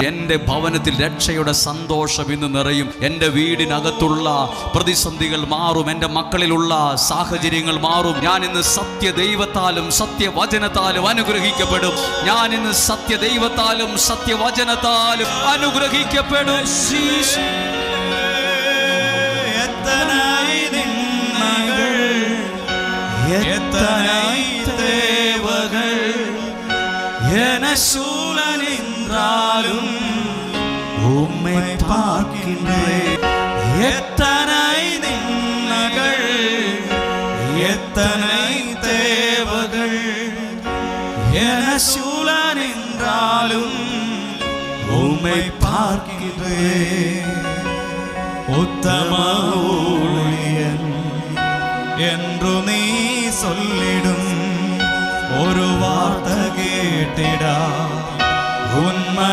എൻ്റെ ഭവനത്തിൽ രക്ഷയുടെ സന്തോഷം ഇന്ന് നിറയും. എൻ്റെ വീടിനകത്തുള്ള പ്രതിസന്ധികൾ മാറും. എൻ്റെ മക്കളിലുള്ള സാഹചര്യങ്ങൾ മാറും. ഞാൻ ഇന്ന് സത്യദൈവത്താലും സത്യവചനത്താലും അനുഗ്രഹിക്കപ്പെടും. ഞാൻ ഇന്ന് സത്യദൈവത്താലും സത്യവചനത്താലും അനുഗ്രഹിക്കപ്പെടും. சூழலின்றாலும் உம்மை பார்க்கின்றேன். எத்தனை நின்னகள், எத்தனை தேவகள், என சூழலின்றாலும் உம்மை பார்க்கின்றேன். உத்தம ஊழியன் என்று நீ சொல்லிடும் ஒரு வார்த்தை கேட்டிடா உண்மை